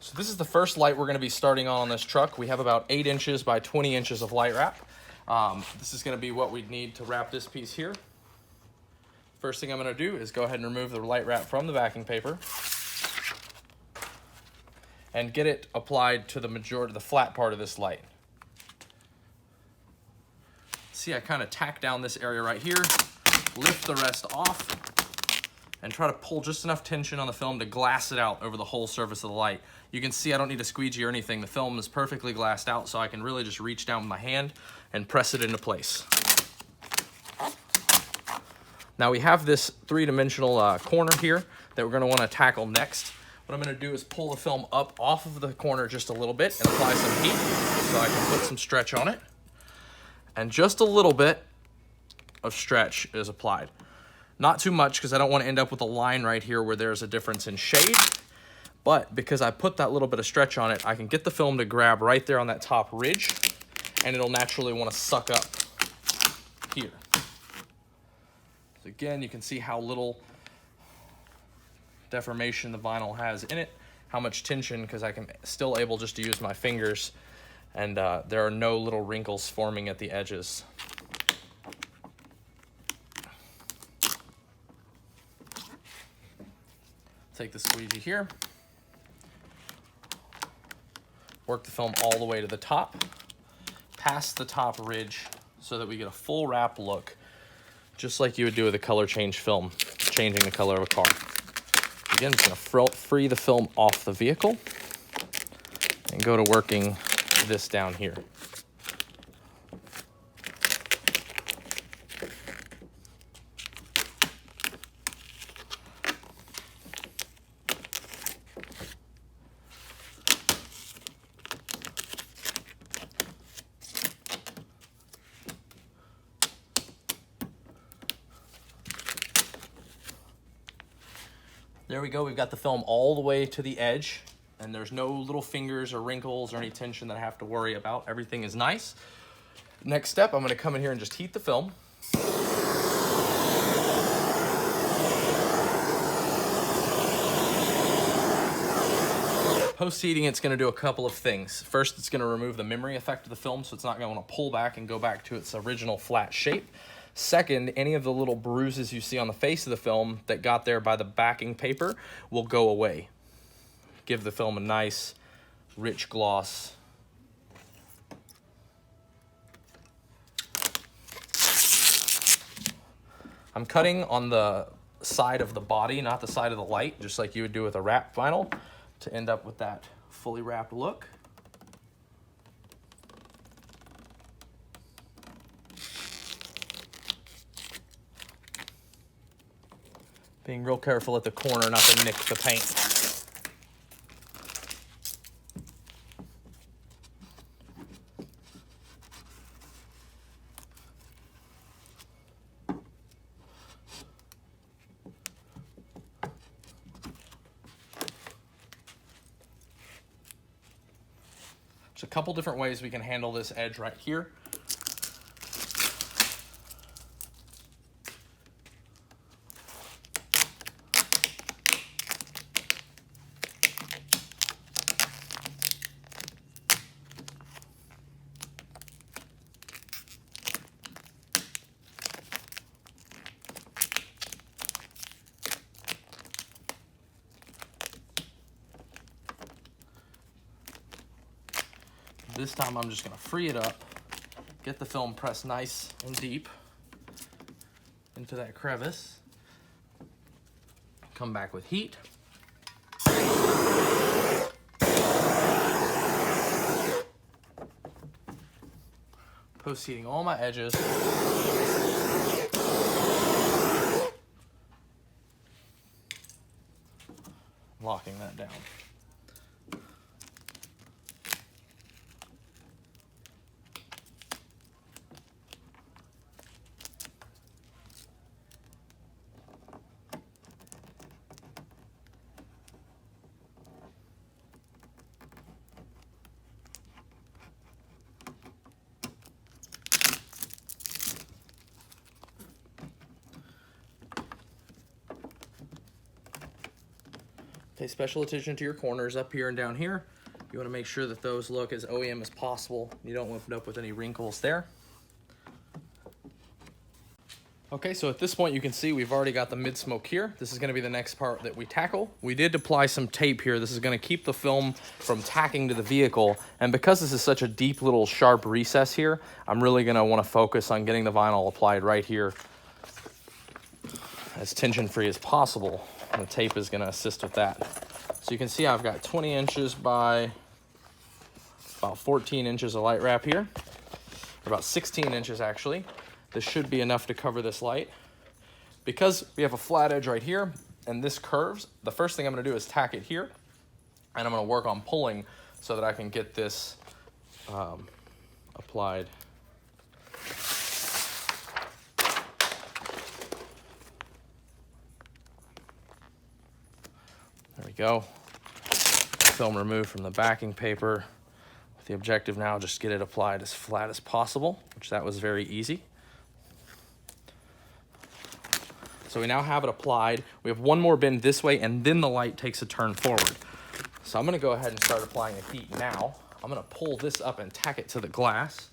So this is the first light we're going to be starting on this truck. We have about 8 inches by 20 inches of light wrap. This is going to be what we'd need to wrap this piece here. First thing I'm going to do is go ahead and remove the light wrap from the backing paper and get it applied to the flat part of this light. See, I kind of tack down this area right here, lift the rest off, and try to pull just enough tension on the film to glass it out over the whole surface of the light. You can see I don't need a squeegee or anything. The film is perfectly glassed out, so I can really just reach down with my hand and press it into place. Now we have this 3-dimensional corner here that we're going to want to tackle next. What I'm going to do is pull the film up off of the corner just a little bit and apply some heat so I can put some stretch on it. And just a little bit of stretch is applied. Not too much, because I don't want to end up with a line right here where there's a difference in shade. But because I put that little bit of stretch on it, I can get the film to grab right there on that top ridge, and it'll naturally want to suck up here. So again, you can see how little deformation the vinyl has in it, how much tension, because I can still able just to use my fingers, and there are no little wrinkles forming at the edges. Take the squeegee here, work the film all the way to the top, past the top ridge so that we get a full wrap look, just like you would do with a color change film, changing the color of a car. Again, just gonna free the film off the vehicle and go to working this down here. There we go, we've got the film all the way to the edge, and there's no little fingers or wrinkles or any tension that I have to worry about. Everything is nice. Next step, I'm gonna come in here and just heat the film. Post-heating, it's gonna do a couple of things. First, it's gonna remove the memory effect of the film, so it's not gonna wanna pull back and go back to its original flat shape. Second, any of the little bruises you see on the face of the film that got there by the backing paper will go away. Give the film a nice, rich gloss. I'm cutting on the side of the body, not the side of the light, just like you would do with a wrapped vinyl, to end up with that fully wrapped look. Being real careful at the corner not to nick the paint. There's a couple different ways we can handle this edge right here. This time I'm just going to free it up, get the film pressed nice and deep into that crevice, come back with heat. Post-heating all my edges. Locking that down. Pay special attention to your corners up here and down here. You want to make sure that those look as OEM as possible. You don't end up with any wrinkles there. Okay, so at this point you can see we've already got the mid smoke here. This is going to be the next part that we tackle. We did apply some tape here. This is going to keep the film from tacking to the vehicle. And because this is such a deep little sharp recess here, I'm really going to want to focus on getting the vinyl applied right here as tension free as possible. And the tape is going to assist with that. So you can see I've got 20 inches by about 14 inches of light wrap here, or about 16 inches actually. This should be enough to cover this light. Because we have a flat edge right here and this curves, the first thing I'm going to do is tack it here, and I'm going to work on pulling so that I can get this applied. There we go. Film removed from the backing paper. With the objective now, just get it applied as flat as possible, which that was very easy. So we now have it applied. We have one more bend this way, and then the light takes a turn forward. So I'm gonna go ahead and start applying the heat now. I'm gonna pull this up and tack it to the glass.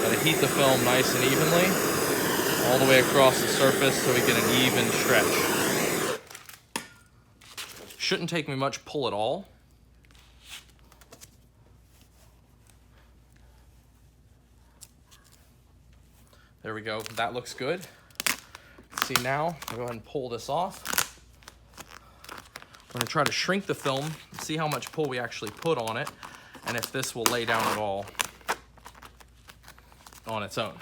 Gotta heat the film nice and evenly, all the way across the surface so we get an even stretch. Shouldn't take me much pull at all. There we go, that looks good. See now, I'll go ahead and pull this off. I'm gonna try to shrink the film, see how much pull we actually put on it, and if this will lay down at all on its own.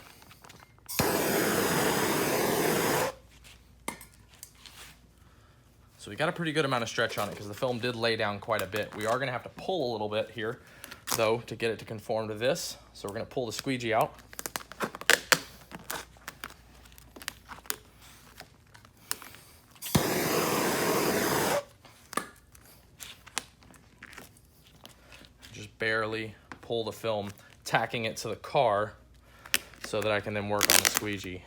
So we got a pretty good amount of stretch on it because the film did lay down quite a bit. We are gonna have to pull a little bit here, though, to get it to conform to this. So we're gonna pull the squeegee out. Barely pull the film, tacking it to the car so that I can then work on the squeegee.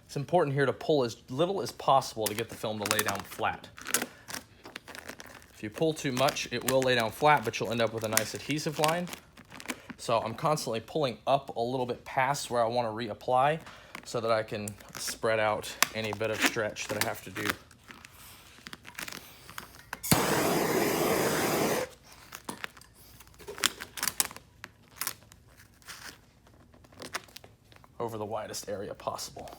It's important here to pull as little as possible to get the film to lay down flat. If you pull too much, it will lay down flat, but you'll end up with a nice adhesive line. So I'm constantly pulling up a little bit past where I want to reapply so that I can spread out any bit of stretch that I have to do. Over the widest area possible.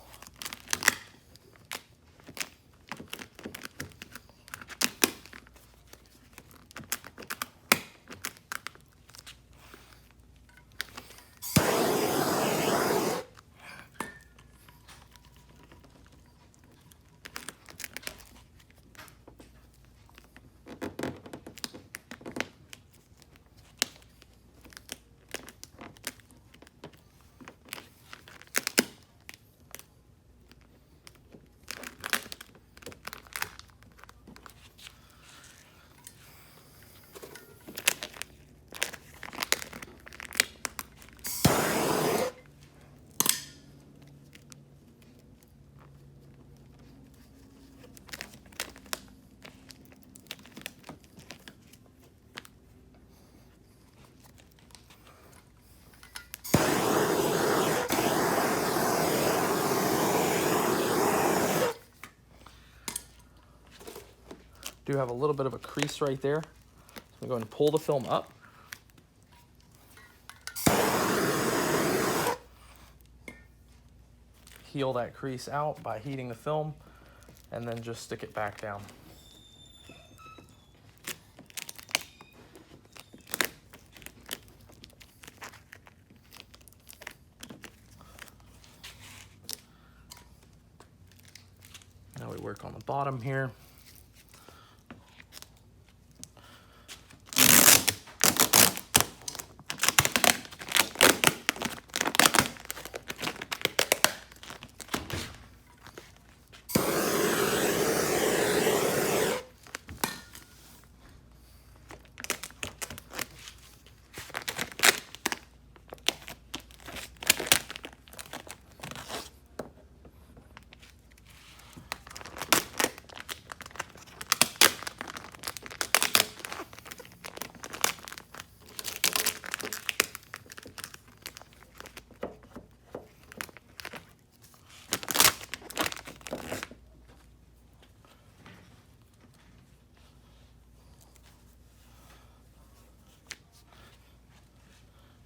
Do have a little bit of a crease right there. So I'm going to pull the film up. Heal that crease out by heating the film, and then just stick it back down. Now we work on the bottom here.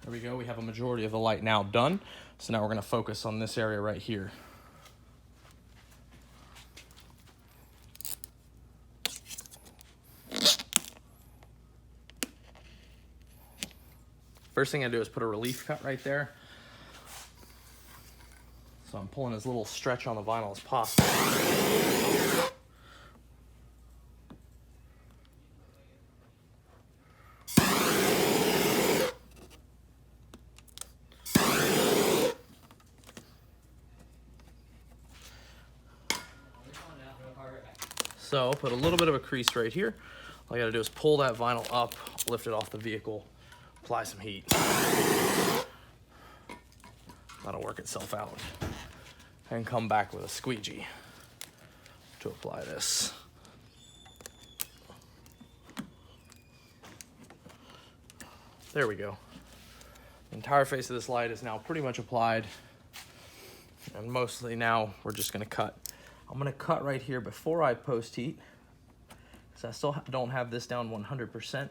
There we go. We have a majority of the light now done. So now we're going to focus on this area right here. First thing I do is put a relief cut right there. So I'm pulling as little stretch on the vinyl as possible. So put a little bit of a crease right here. All I gotta do is pull that vinyl up, lift it off the vehicle, apply some heat. That'll work itself out. And come back with a squeegee to apply this. There we go. The entire face of this light is now pretty much applied. And mostly now we're just gonna cut. I'm gonna cut right here before I post heat, because I still don't have this down 100%. I'm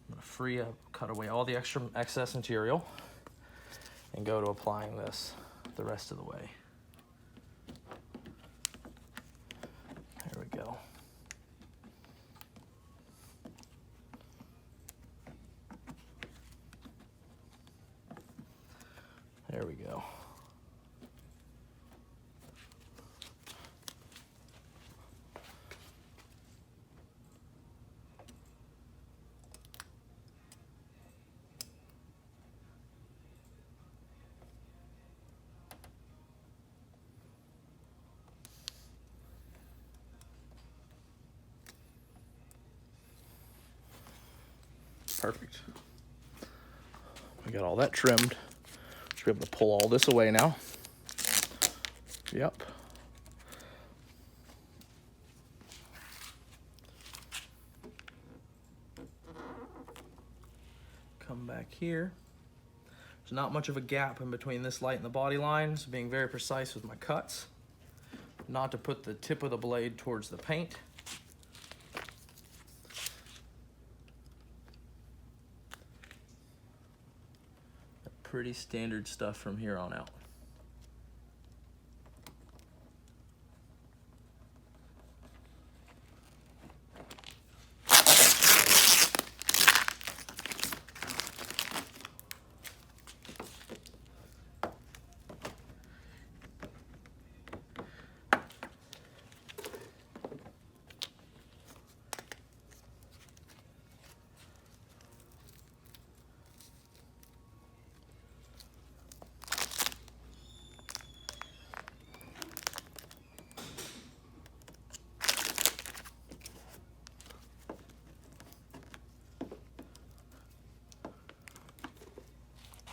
gonna free up, cut away all the excess material, and go to applying this the rest of the way. There we go. There we go. Perfect. We got all that trimmed. Should be able to pull all this away now. Yep. Come back here. There's not much of a gap in between this light and the body line, so being very precise with my cuts. Not to put the tip of the blade towards the paint. Pretty standard stuff from here on out.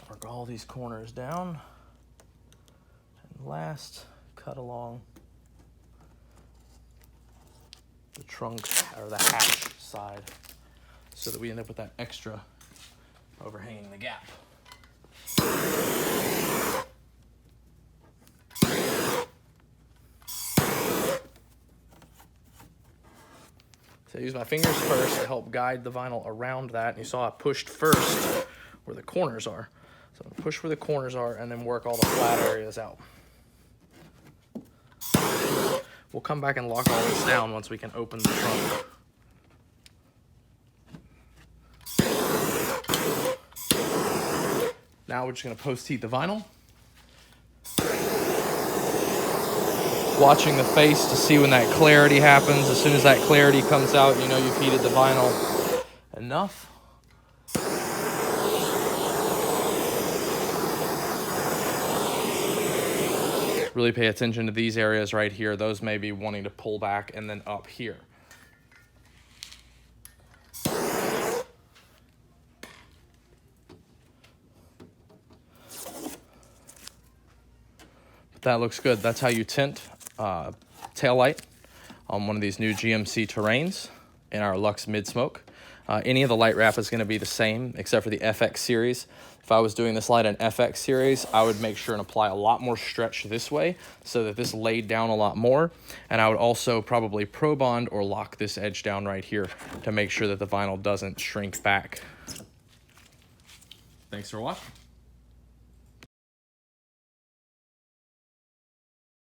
Work all these corners down, and last, cut along the trunk or the hatch side so that we end up with that extra overhanging the gap. So I use my fingers first to help guide the vinyl around that. And you saw I pushed first where the corners are. So push where the corners are and then work all the flat areas out. We'll come back and lock all this down once we can open the trunk. Now we're just gonna post heat the vinyl. Watching the face to see when that clarity happens. As soon as that clarity comes out, you know you've heated the vinyl enough. Really pay attention to these areas right here. Those may be wanting to pull back and then up here. But that looks good. That's how you tint taillight on one of these new GMC Terrains in our Luxe mid smoke. Any of the light wrap is going to be the same except for the FX series. If I was doing this light in FX series, I would make sure and apply a lot more stretch this way so that this laid down a lot more. And I would also probably pro bond or lock this edge down right here to make sure that the vinyl doesn't shrink back. Thanks for watching.